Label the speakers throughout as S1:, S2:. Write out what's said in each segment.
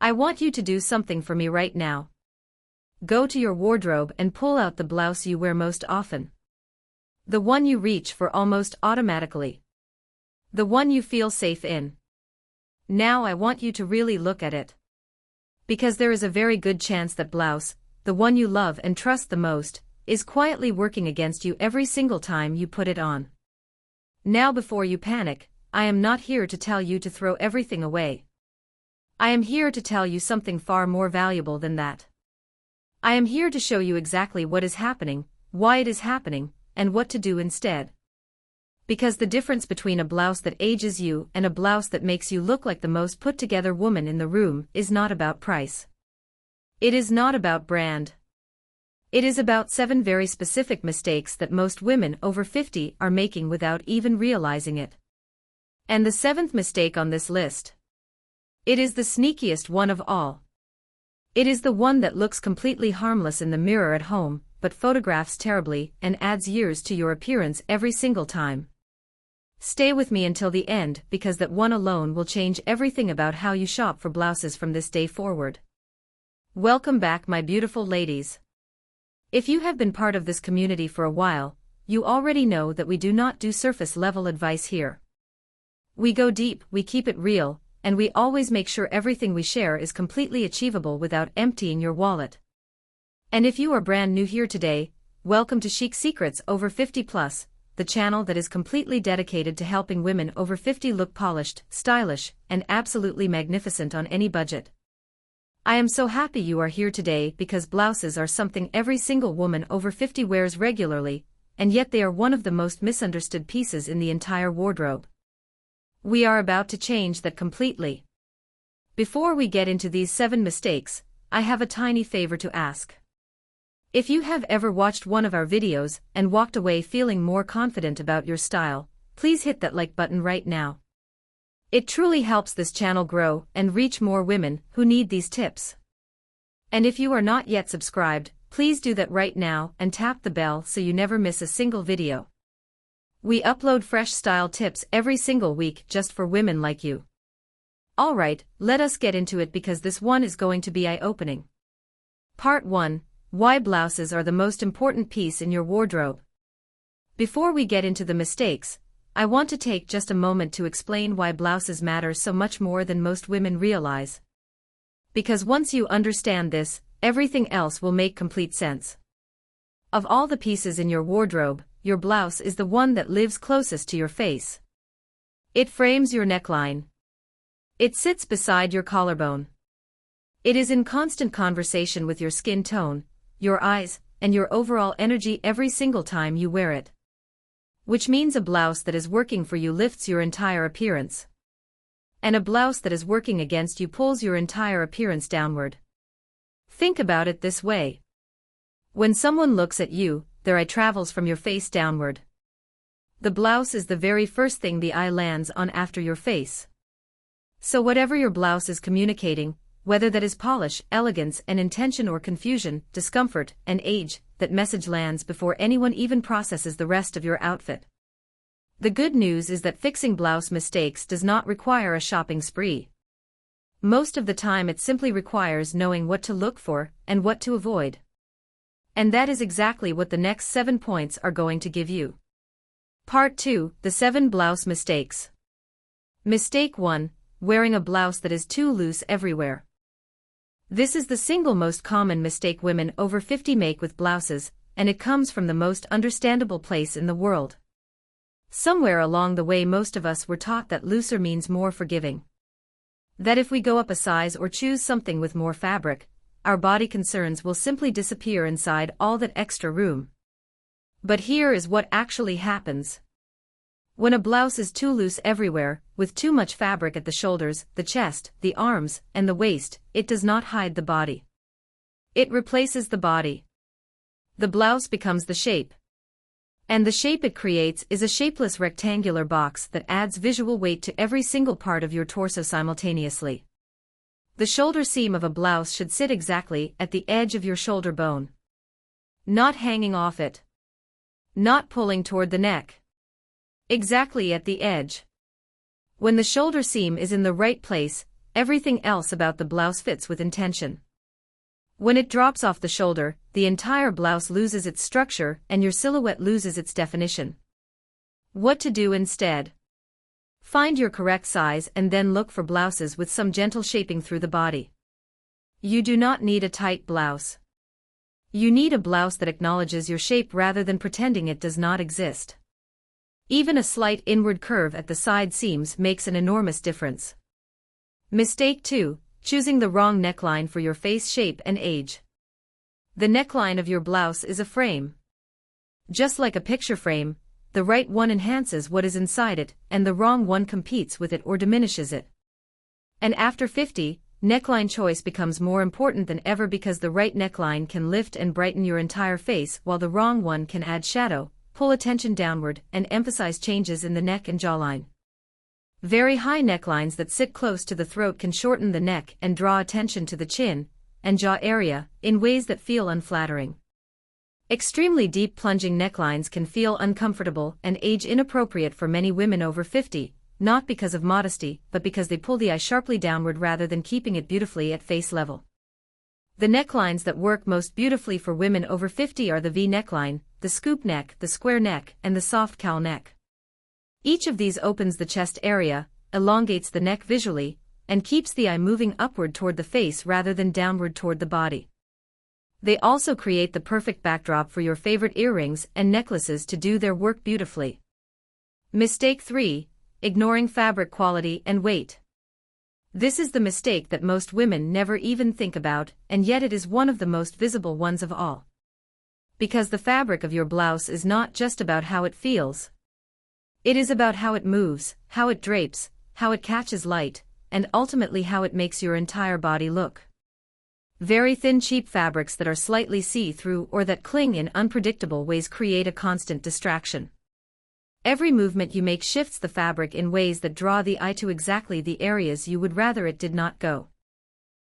S1: I want you to do something for me right now. Go to your wardrobe and pull out the blouse you wear most often. The one you reach for almost automatically. The one you feel safe in. Now I want you to really look at it. Because there is a very good chance that blouse, the one you love and trust the most, is quietly working against you every single time you put it on. Now before you panic, I am not here to tell you to throw everything away. I am here to tell you something far more valuable than that. I am here to show you exactly what is happening, why it is happening, and what to do instead. Because the difference between a blouse that ages you and a blouse that makes you look like the most put-together woman in the room is not about price. It is not about brand. It is about 7 very specific mistakes that most women over 50 are making without even realizing it. And the 7th mistake on this list. It is the sneakiest one of all. It is the one that looks completely harmless in the mirror at home, but photographs terribly and adds years to your appearance every single time. Stay with me until the end because that one alone will change everything about how you shop for blouses from this day forward. Welcome back, my beautiful ladies. If you have been part of this community for a while, you already know that we do not do surface-level advice here. We go deep, we keep it real, and we always make sure everything we share is completely achievable without emptying your wallet. And if you are brand new here today, welcome to Chic Secrets Over 50 Plus, the channel that is completely dedicated to helping women over 50 look polished, stylish, and absolutely magnificent on any budget. I am so happy you are here today because blouses are something every single woman over 50 wears regularly, and yet they are one of the most misunderstood pieces in the entire wardrobe. We are about to change that completely. Before we get into these 7 mistakes, I have a tiny favor to ask. If you have ever watched one of our videos and walked away feeling more confident about your style, please hit that like button right now. It truly helps this channel grow and reach more women who need these tips. And if you are not yet subscribed, please do that right now and tap the bell so you never miss a single video. We upload fresh style tips every single week just for women like you. Alright, let us get into it because this one is going to be eye-opening. Part 1. Why blouses are the most important piece in your wardrobe. Before we get into the mistakes, I want to take just a moment to explain why blouses matter so much more than most women realize. Because once you understand this, everything else will make complete sense. Of all the pieces in your wardrobe, your blouse is the one that lives closest to your face. It frames your neckline. It sits beside your collarbone. It is in constant conversation with your skin tone, your eyes, and your overall energy every single time you wear it. Which means a blouse that is working for you lifts your entire appearance. And a blouse that is working against you pulls your entire appearance downward. Think about it this way. When someone looks at you, their eye travels from your face downward. The blouse is the very first thing the eye lands on after your face. So whatever your blouse is communicating, whether that is polish, elegance and intention or confusion, discomfort, and age, that message lands before anyone even processes the rest of your outfit. The good news is that fixing blouse mistakes does not require a shopping spree. Most of the time it simply requires knowing what to look for and what to avoid. And that is exactly what the next 7 points are going to give you. Part 2. The 7 blouse mistakes. Mistake 1. Wearing a blouse that is too loose everywhere. This is the single most common mistake women over 50 make with blouses, and it comes from the most understandable place in the world. Somewhere along the way most of us were taught that looser means more forgiving. That if we go up a size or choose something with more fabric, our body concerns will simply disappear inside all that extra room. But here is what actually happens. When a blouse is too loose everywhere, with too much fabric at the shoulders, the chest, the arms, and the waist, it does not hide the body. It replaces the body. The blouse becomes the shape. And the shape it creates is a shapeless rectangular box that adds visual weight to every single part of your torso simultaneously. The shoulder seam of a blouse should sit exactly at the edge of your shoulder bone. Not hanging off it. Not pulling toward the neck. Exactly at the edge. When the shoulder seam is in the right place, everything else about the blouse fits with intention. When it drops off the shoulder, the entire blouse loses its structure and your silhouette loses its definition. What to do instead? Find your correct size and then look for blouses with some gentle shaping through the body. You do not need a tight blouse. You need a blouse that acknowledges your shape rather than pretending it does not exist. Even a slight inward curve at the side seams makes an enormous difference. Mistake 2. Choosing the wrong neckline for your face shape and age. The neckline of your blouse is a frame. Just like a picture frame, the right one enhances what is inside it, and the wrong one competes with it or diminishes it. And after 50, neckline choice becomes more important than ever because the right neckline can lift and brighten your entire face while the wrong one can add shadow, pull attention downward, and emphasize changes in the neck and jawline. Very high necklines that sit close to the throat can shorten the neck and draw attention to the chin and jaw area in ways that feel unflattering. Extremely deep plunging necklines can feel uncomfortable and age inappropriate for many women over 50, not because of modesty, but because they pull the eye sharply downward rather than keeping it beautifully at face level. The necklines that work most beautifully for women over 50 are the V neckline, the scoop neck, the square neck, and the soft cowl neck. Each of these opens the chest area, elongates the neck visually, and keeps the eye moving upward toward the face rather than downward toward the body. They also create the perfect backdrop for your favorite earrings and necklaces to do their work beautifully. Mistake 3. Ignoring fabric quality and weight. This is the mistake that most women never even think about, and yet it is one of the most visible ones of all. Because the fabric of your blouse is not just about how it feels. It is about how it moves, how it drapes, how it catches light, and ultimately how it makes your entire body look. Very thin cheap fabrics that are slightly see-through or that cling in unpredictable ways create a constant distraction. Every movement you make shifts the fabric in ways that draw the eye to exactly the areas you would rather it did not go.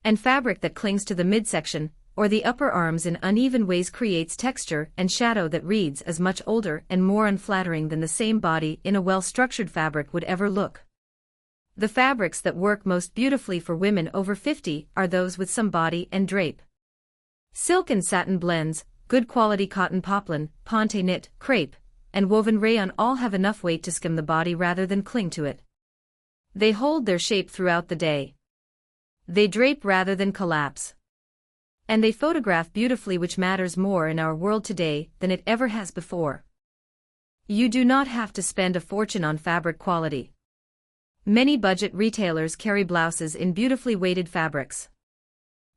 S1: And fabric that clings to the midsection or the upper arms in uneven ways creates texture and shadow that reads as much older and more unflattering than the same body in a well-structured fabric would ever look. The fabrics that work most beautifully for women over 50 are those with some body and drape. Silk and satin blends, good quality cotton poplin, ponte knit, crepe, and woven rayon all have enough weight to skim the body rather than cling to it. They hold their shape throughout the day. They drape rather than collapse. And they photograph beautifully, which matters more in our world today than it ever has before. You do not have to spend a fortune on fabric quality. Many budget retailers carry blouses in beautifully weighted fabrics.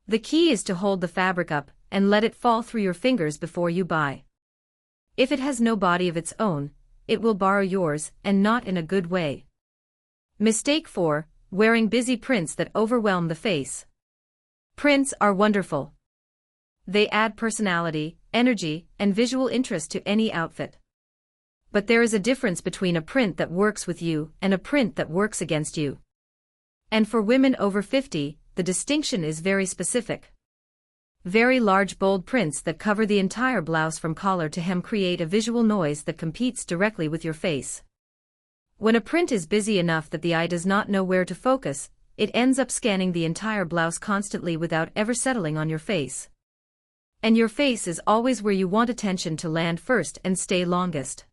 S1: The key is to hold the fabric up and let it fall through your fingers before you buy. If it has no body of its own, it will borrow yours, and not in a good way. Mistake 4. Wearing busy prints that overwhelm the face. Prints are wonderful. They add personality, energy, and visual interest to any outfit. But there is a difference between a print that works with you and a print that works against you. And for women over 50, the distinction is very specific. Very large bold prints that cover the entire blouse from collar to hem create a visual noise that competes directly with your face. When a print is busy enough that the eye does not know where to focus, it ends up scanning the entire blouse constantly without ever settling on your face. And your face is always where you want attention to land first and stay longest.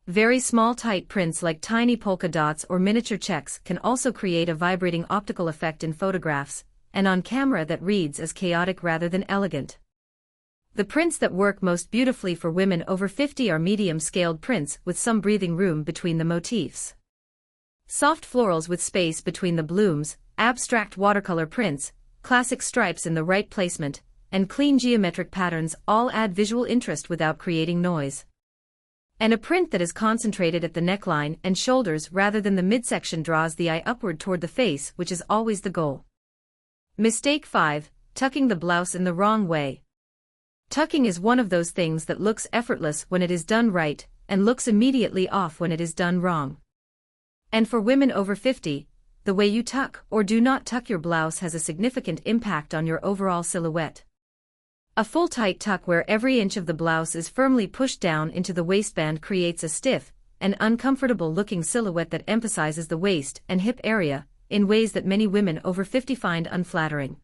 S1: Very small tight prints like tiny polka dots or miniature checks can also create a vibrating optical effect in photographs, and on camera that reads as chaotic rather than elegant. The prints that work most beautifully for women over 50 are medium-scaled prints with some breathing room between the motifs. Soft florals with space between the blooms, abstract watercolor prints, classic stripes in the right placement, and clean geometric patterns all add visual interest without creating noise. And a print that is concentrated at the neckline and shoulders rather than the midsection draws the eye upward toward the face, which is always the goal. Mistake 5. Tucking the blouse in the wrong way. Tucking is one of those things that looks effortless when it is done right, and looks immediately off when it is done wrong. And for women over 50, the way you tuck or do not tuck your blouse has a significant impact on your overall silhouette. A full tight tuck where every inch of the blouse is firmly pushed down into the waistband creates a stiff and uncomfortable looking silhouette that emphasizes the waist and hip area, in ways that many women over 50 find unflattering.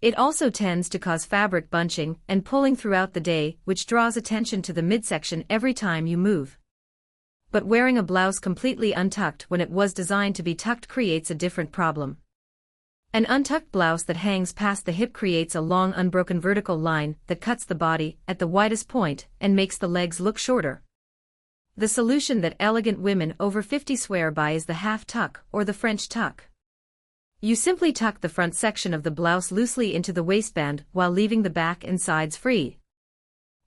S1: It also tends to cause fabric bunching and pulling throughout the day, which draws attention to the midsection every time you move. But wearing a blouse completely untucked when it was designed to be tucked creates a different problem. An untucked blouse that hangs past the hip creates a long unbroken vertical line that cuts the body at the widest point and makes the legs look shorter. The solution that elegant women over 50 swear by is the half tuck or the French tuck. You simply tuck the front section of the blouse loosely into the waistband while leaving the back and sides free.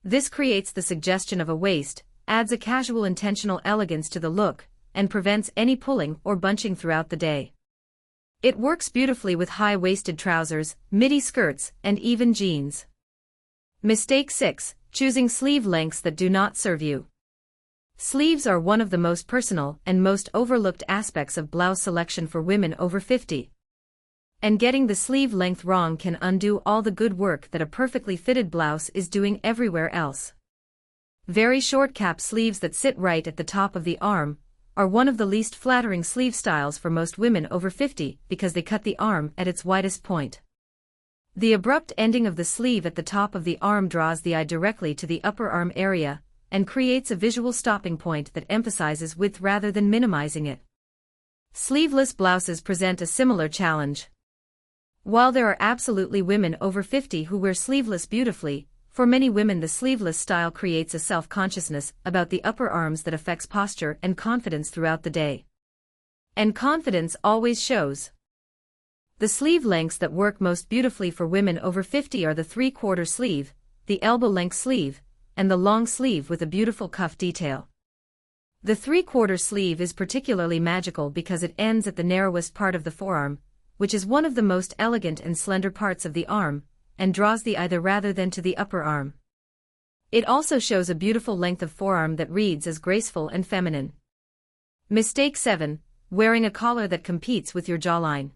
S1: This creates the suggestion of a waist, adds a casual intentional elegance to the look, and prevents any pulling or bunching throughout the day. It works beautifully with high-waisted trousers, midi skirts, and even jeans. Mistake 6: choosing sleeve lengths that do not serve you. Sleeves are one of the most personal and most overlooked aspects of blouse selection for women over 50. And getting the sleeve length wrong can undo all the good work that a perfectly fitted blouse is doing everywhere else. Very short cap sleeves that sit right at the top of the arm are one of the least flattering sleeve styles for most women over 50 because they cut the arm at its widest point. The abrupt ending of the sleeve at the top of the arm draws the eye directly to the upper arm area and creates a visual stopping point that emphasizes width rather than minimizing it. Sleeveless blouses present a similar challenge. While there are absolutely women over 50 who wear sleeveless beautifully, for many women the sleeveless style creates a self-consciousness about the upper arms that affects posture and confidence throughout the day. And confidence always shows. The sleeve lengths that work most beautifully for women over 50 are the 3/4 sleeve, the elbow-length sleeve, and the long sleeve with a beautiful cuff detail. The 3/4 sleeve is particularly magical because it ends at the narrowest part of the forearm, which is one of the most elegant and slender parts of the arm, and draws the eye rather than to the upper arm. It also shows a beautiful length of forearm that reads as graceful and feminine. Mistake 7: wearing a collar that competes with your jawline.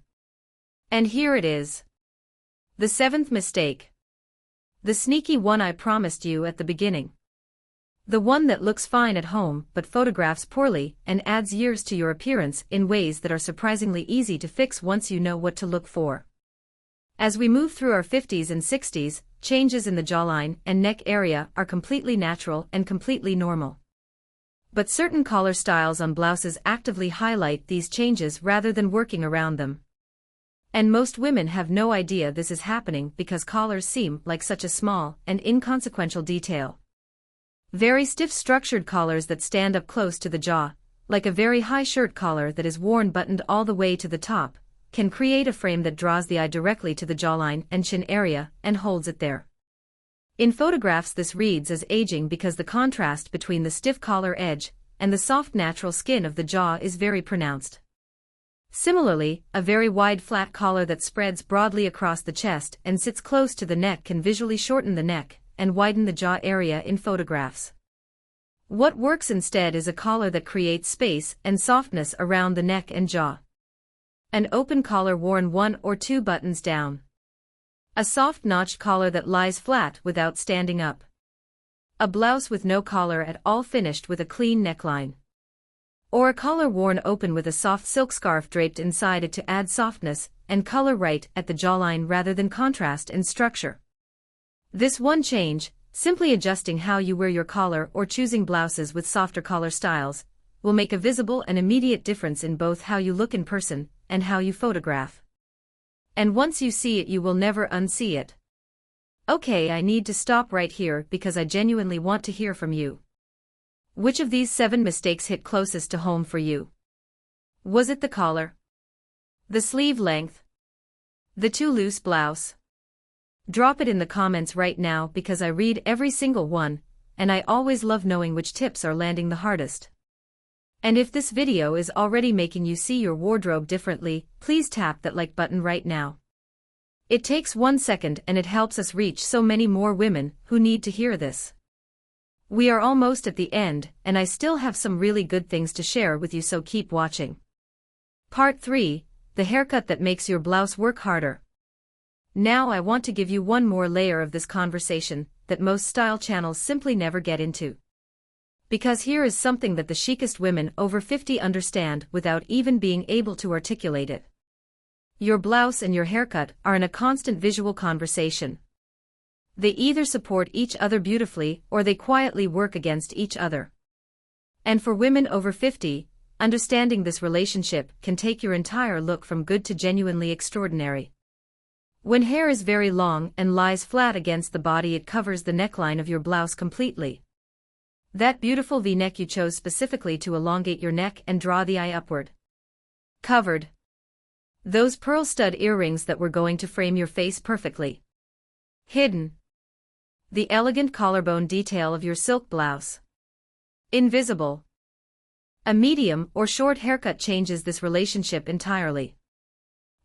S1: And here it is. The 7th mistake. The sneaky one I promised you at the beginning. The one that looks fine at home but photographs poorly and adds years to your appearance in ways that are surprisingly easy to fix once you know what to look for. As we move through our 50s and 60s, changes in the jawline and neck area are completely natural and completely normal. But certain collar styles on blouses actively highlight these changes rather than working around them. And most women have no idea this is happening because collars seem like such a small and inconsequential detail. Very stiff structured collars that stand up close to the jaw, like a very high shirt collar that is worn buttoned all the way to the top, can create a frame that draws the eye directly to the jawline and chin area and holds it there. In photographs this reads as aging because the contrast between the stiff collar edge and the soft natural skin of the jaw is very pronounced. Similarly, a very wide flat collar that spreads broadly across the chest and sits close to the neck can visually shorten the neck and widen the jaw area in photographs. What works instead is a collar that creates space and softness around the neck and jaw. An open collar worn 1 or 2 buttons down. A soft notched collar that lies flat without standing up. A blouse with no collar at all finished with a clean neckline. Or a collar worn open with a soft silk scarf draped inside it to add softness and color right at the jawline rather than contrast and structure. This one change, simply adjusting how you wear your collar or choosing blouses with softer collar styles, will make a visible and immediate difference in both how you look in person and how you photograph. And once you see it you will never unsee it. Okay, I need to stop right here because I genuinely want to hear from you. Which of these 7 mistakes hit closest to home for you? Was it the collar? The sleeve length? The too loose blouse? Drop it in the comments right now because I read every single one, and I always love knowing which tips are landing the hardest. And if this video is already making you see your wardrobe differently, please tap that like button right now. It takes 1 second and it helps us reach so many more women who need to hear this. We are almost at the end, and I still have some really good things to share with you, so keep watching. Part 3, the haircut that makes your blouse work harder. Now I want to give you one more layer of this conversation that most style channels simply never get into. Because here is something that the chicest women over 50 understand without even being able to articulate it. Your blouse and your haircut are in a constant visual conversation. They either support each other beautifully or they quietly work against each other. And for women over 50, understanding this relationship can take your entire look from good to genuinely extraordinary. When hair is very long and lies flat against the body, it covers the neckline of your blouse completely. That beautiful V-neck you chose specifically to elongate your neck and draw the eye upward. Covered. Those pearl stud earrings that were going to frame your face perfectly. Hidden. The elegant collarbone detail of your silk blouse. Invisible. A medium or short haircut changes this relationship entirely.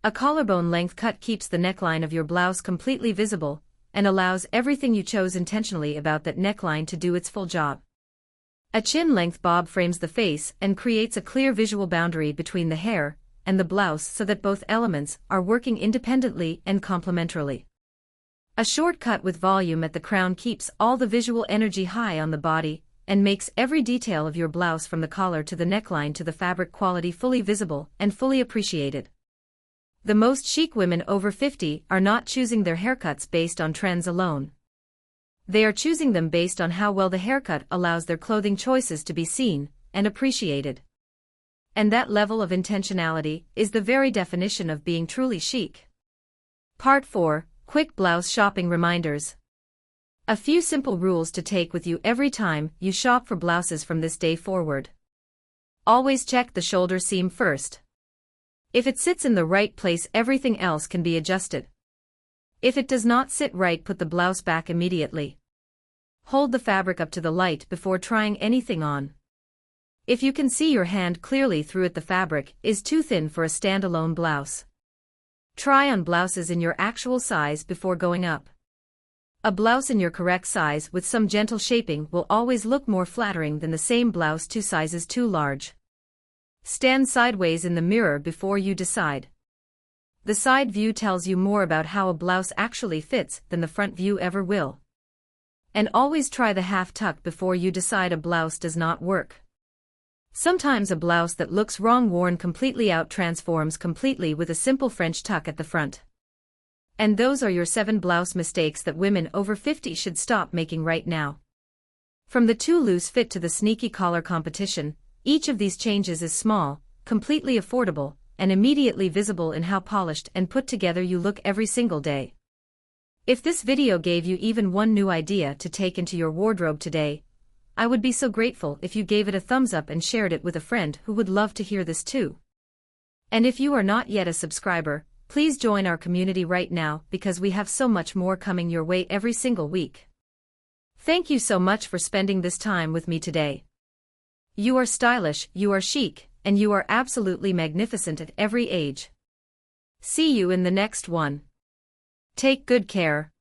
S1: A collarbone length cut keeps the neckline of your blouse completely visible and allows everything you chose intentionally about that neckline to do its full job. A chin-length bob frames the face and creates a clear visual boundary between the hair and the blouse so that both elements are working independently and complementarily. A short cut with volume at the crown keeps all the visual energy high on the body and makes every detail of your blouse from the collar to the neckline to the fabric quality fully visible and fully appreciated. The most chic women over 50 are not choosing their haircuts based on trends alone. They are choosing them based on how well the haircut allows their clothing choices to be seen and appreciated. And that level of intentionality is the very definition of being truly chic. Part 4. Quick Blouse Shopping Reminders. A few simple rules to take with you every time you shop for blouses from this day forward. Always check the shoulder seam first. If it sits in the right place, everything else can be adjusted. If it does not sit right, put the blouse back immediately. Hold the fabric up to the light before trying anything on. If you can see your hand clearly through it, the fabric is too thin for a standalone blouse. Try on blouses in your actual size before going up. A blouse in your correct size with some gentle shaping will always look more flattering than the same blouse 2 sizes too large. Stand sideways in the mirror before you decide. The side view tells you more about how a blouse actually fits than the front view ever will. And always try the half tuck before you decide a blouse does not work. Sometimes a blouse that looks wrong worn completely out transforms completely with a simple French tuck at the front. And those are your 7 blouse mistakes that women over 50 should stop making right now. From the too loose fit to the sneaky collar competition, each of these changes is small, completely affordable, and immediately visible in how polished and put together you look every single day. If this video gave you even one new idea to take into your wardrobe today, I would be so grateful if you gave it a thumbs up and shared it with a friend who would love to hear this too. And if you are not yet a subscriber, please join our community right now because we have so much more coming your way every single week. Thank you so much for spending this time with me today. You are stylish, you are chic, and you are absolutely magnificent at every age. See you in the next one. Take good care.